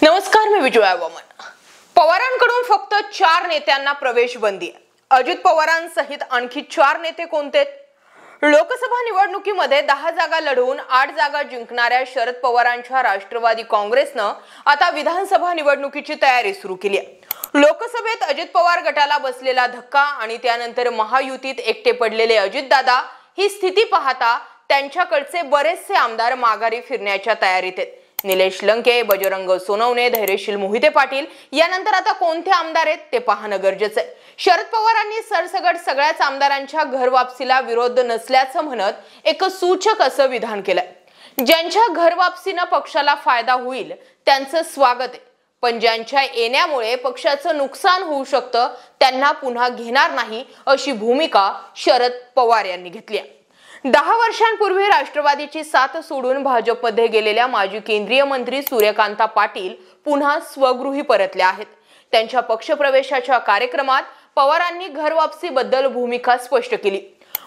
नमस्कार, मी विजया वामन। पवारांकडून फक्त 4 नेत्यांना प्रवेश बंदी आहे। अजित पवारांसहित आणखी 4 नेते कोणते? लोकसभा निवडणुकीमध्ये 10 जागा लढवून 8 जागा जिंकणाऱ्या शरद पवारांच्या राष्ट्रवादी काँग्रेसनं आता विधानसभा निवडणुकीची तयारी सुरू केली आहे। लोकसभेत अजित पवार गटाला बसलेला धक्का आणि त्यानंतर महायुतीत एकटे पडलेले अजितदादा ही स्थिती पाहता त्यांच्याकडचे बरेचसे आमदार माघारी फिरण्याच्या तयारीत आहेत। निलेश लंके, बजरंग सोनवणे, धैर्यशील मोहिते पाटील यानंतर आता कोणते आमदार आहेत ते पाहणं गरजेचं आहे। शरद पवारांनी सरसगट सगळ्याच आमदारांच्या घर वापसीला विरोध नसल्याचं म्हणत एक सूचक असं विधान केलंय। ज्यांच्या घर वापसीनं पक्षाला फायदा होईल त्यांचं स्वागत आहे, पण ज्यांच्या येण्यामुळे पक्षाचं नुकसान होऊ शकतं त्यांना पुन्हा घेणार नाही अशी भूमिका शरद पवार यांनी घेतली आहे। 10 वर्षांपूर्वी राष्ट्रवादीची साथ सोडून भाजपमध्ये गेलेल्या माजी केंद्रीय मंत्री सूर्यकांता पाटील पुन्हा स्वगृही परतल्या आहेत। त्यांच्या पक्षप्रवेशाच्या कार्यक्रमात पवारांनी घर वापसीबद्दल भूमिका स्पष्ट केली।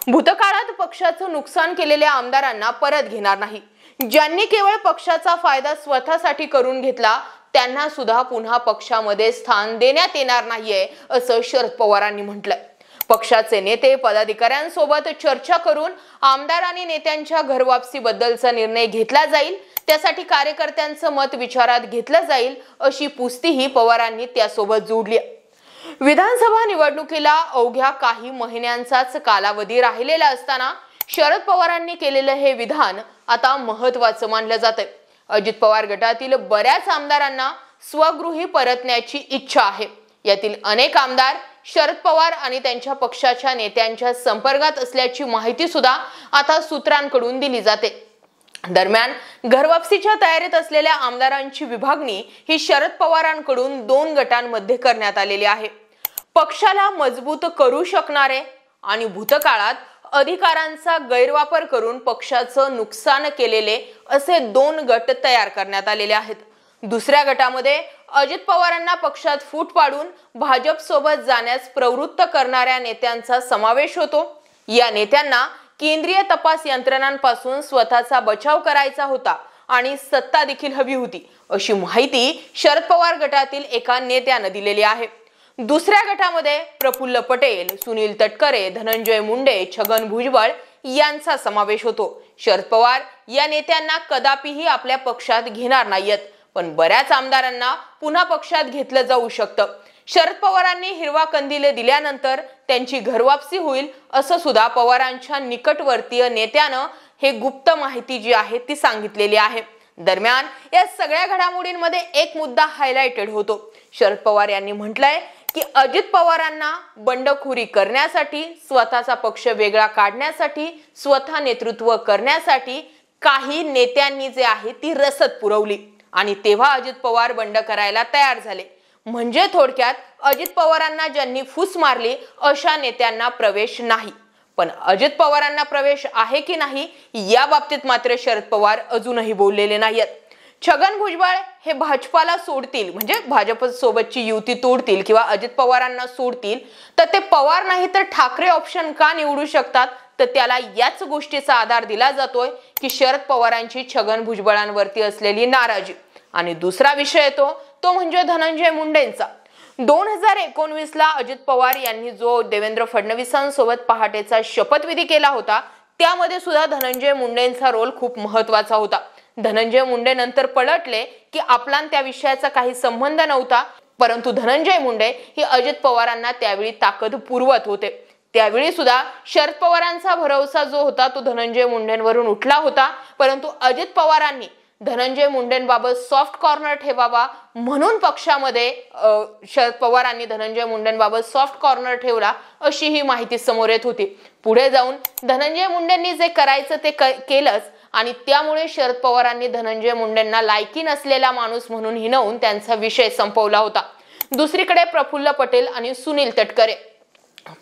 भूतकाळात पक्षाचं नुकसान केलेल्या आमदारांना परत घेणार नाही। ज्यांनी केवळ पक्षाचा फायदा स्वतःसाठी करून घेतला त्यांना सुद्धा पुन्हा पक्षामध्ये स्थान देण्यात येणार नाहीये असं शरद पवारांनी म्हटलंय। पक्षाचे नेते पदाधिकाऱ्यांसोबत चर्चा करून आमदार आणि नेत्यांच्या घर वापसीबद्दलचा निर्णय घेतला जाईल, त्यासाठी कार्यकर्त्यांचं मत विचारात घेतलं जाईल अशी पुस्तीही पवारांनी त्यासोबत जोडली। विधानसभा निवडणुकीला अवघ्या काही महिन्यांचाच कालावधी राहिलेला असताना शरद पवारांनी केलेलं हे विधान आता महत्त्वाचं मानलं जातंय। अजित पवार गटातील बऱ्याच आमदारांना स्वगृही परतण्याची इच्छा आहे। यातील अनेक आमदार शरद पवार आणि त्यांच्या पक्षाच्या नेत्यांच्या संपर्कात असल्याची माहिती सुद्धा आता सूत्रांकडून दिली जाते। दरम्यान घरवापसीच्या तयारीत असलेल्या आमदारांची विभागणी ही शरद पवारांकडून 2 गटांमध्ये करण्यात आलेली आहे। पक्षाला मजबूत करू शकणारे आणि भूतकाळात अधिकारांचा गैरवापर करून पक्षाचं नुकसान केलेले असे 2 गट तयार करण्यात आलेले आहेत। दुसऱ्या गटामध्ये अजित पवारांना पक्षात फूट पाडून भाजप सोबत जाण्यास प्रवृत्त करणाऱ्या नेत्यांचा समावेश होतो। या नेत्यांना केंद्रीय तपास यंत्रणांपासून स्वतःचा बचाव करायचा होता आणि सत्ता देखील हवी होती अशी माहिती शरद पवार गटातील एका नेत्यानं दिलेली आहे। दुसऱ्या गटामध्ये प्रफुल्ल पटेल, सुनील तटकरे, धनंजय मुंडे, छगन भुजबळ यांचा समावेश होतो। शरद पवार या नेत्यांना कदापिही आपल्या पक्षात घेणार नाहीत, पण बऱ्याच आमदारांना पुन्हा पक्षात घेतलं जाऊ शकतं। शरद पवारांनी हिरवा कंदील दिल्यानंतर त्यांची घरवापसी होईल असं सुद्धा पवारांच्या निकटवर्तीय नेत्यानं हे गुप्त माहिती जी आहे ती सांगितलेली आहे। दरम्यान या सगळ्या घडामोडींमध्ये एक मुद्दा हायलाइटेड होतो। शरद पवार यांनी म्हटलंय की अजित पवारांना बंडखोरी करण्यासाठी, स्वतःचा पक्ष वेगळा काढण्यासाठी, स्वतः नेतृत्व करण्यासाठी काही नेत्यांनी जे आहे ती रसद पुरवली आणि तेव्हा अजित पवार बंड करायला तयार झाले। म्हणजे थोडक्यात अजित पवारांना ज्यांनी फूस मारली अशा नेत्यांना प्रवेश नाही। पण अजित पवारांना प्रवेश आहे की नाही या बाबतीत मात्र शरद पवार अजूनही बोललेले नाहीत। छगन भुजबळ हे भाजपाला सोडतील, म्हणजे भाजप सोबतची युती तोडतील किंवा अजित पवारांना सोडतील तर ते पवार नाही तर ठाकरे ऑप्शन का निवडू शकतात, तर त्याला याच गोष्टीचा आधार दिला जातोय की शरद पवारांची छगन भुजबळांवरती असलेली नाराजी। आणि दुसरा विषय तो म्हणजे धनंजय मुंडेंचा। 2019 ला अजित पवार यांनी जो देवेंद्र फडणवीसांसोबत पहाटेचा शपथविधी केला होता त्यामध्ये सुद्धा धनंजय मुंडेंचा रोल खूप महत्त्वाचा होता। धनंजय मुंडे नंतर पलटले की आपला त्या विषयाचा काही संबंध नव्हता, परंतु धनंजय मुंडे ही अजित पवारांना त्यावेळी ताकद पुरवत होते। त्यावेळी सुद्धा शरद पवारांचा भरोसा जो होता तो धनंजय मुंडेंवरून उठला होता, परंतु अजित पवारांनी धनंजय मुंडेंबाबत सॉफ्ट कॉर्नर ठेवावा म्हणून पक्षामध्ये शरद पवारांनी धनंजय मुंडेंबाबत सॉफ्ट कॉर्नर ठेवला अशी ही माहिती समोर येत होती। पुढे जाऊन धनंजय मुंडेंनी जे करायचं ते केलंच आणि त्यामुळे शरद पवारांनी धनंजय मुंडेंना लायकी नसलेला माणूस म्हणून हिणवून त्यांचा विषय संपवला होता। दुसरीकडे प्रफुल्ल पटेल आणि सुनील तटकरे,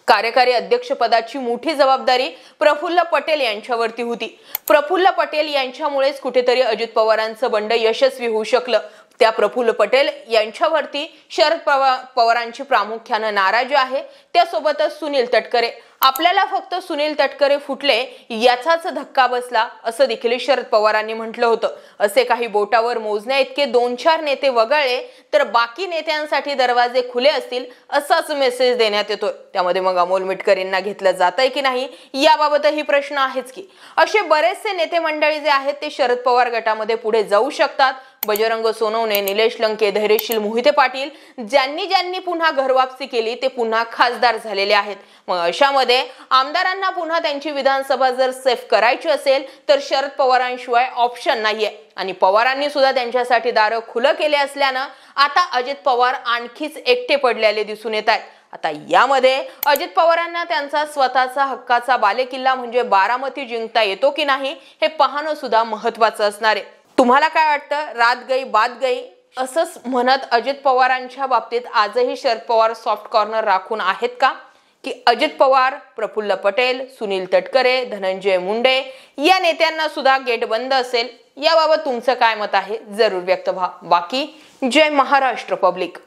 कार्यकारी अध्यक्षपदाची मोठी जबाबदारी प्रफुल्ल पटेल यांच्यावरती होती। प्रफुल्ल पटेल यांच्यामुळेच कुठेतरी अजित पवारांचं बंड यशस्वी होऊ शकलं। त्या प्रफुल्ल पटेल यांच्यावरती शरद पवारांची प्रामुख्याने नाराजी आहे। त्यासोबतच सुनील तटकरे, आपल्याला फक्त सुनील तटकरे फुटले याचाच धक्का बसला असं देखील शरद पवारांनी म्हटलं होतं। असे काही बोटावर मोजण्या इतके 2-4 नेते वगळले तर बाकी नेत्यांसाठी दरवाजे खुले असतील असाच मेसेज देण्यात येतोय। त्यामध्ये मग अमोल मिटकरींना घेतलं जातंय की नाही याबाबतही प्रश्न आहेच की। असे बरेचसे नेते मंडळी जे आहेत ते शरद पवार गटामध्ये पुढे जाऊ शकतात। बजरंग सोनवणे, निलेश लंके, धैर्यशील मोहिते पाटील ज्यांनी पुन्हा घरवापसी केली ते पुन्हा खासदार झालेले आहेत। मग अशामध्ये आमदारांना पुन्हा त्यांची विधानसभा जर सेफ करायची असेल तर शरद पवारांशिवाय ऑप्शन नाहीये आणि पवारांनी सुद्धा त्यांच्यासाठी दार खुलं केले असल्यानं आता अजित पवार आणखीच एकटे पडलेले दिसून येत आहेत। आता यामध्ये अजित पवारांना त्यांचा स्वतःचा हक्काचा बालेकिल्ला म्हणजे बारामती जिंकता येतो की नाही हे पाहणं सुद्धा महत्त्वाचं असणार आहे। तुम्हाला काय वाटतं? रात गई बात गई असंच म्हणत अजित पवारांच्या बाबतीत आजही शरद पवार सॉफ्ट कॉर्नर राखून आहेत का, की अजित पवार, प्रफुल्ल पटेल, सुनील तटकरे, धनंजय मुंडे या नेत्यांना सुद्धा गेट बंद असेल? याबाबत तुमचं काय मत आहे जरूर व्यक्त व्हा। बाकी जय महाराष्ट्र पब्लिक।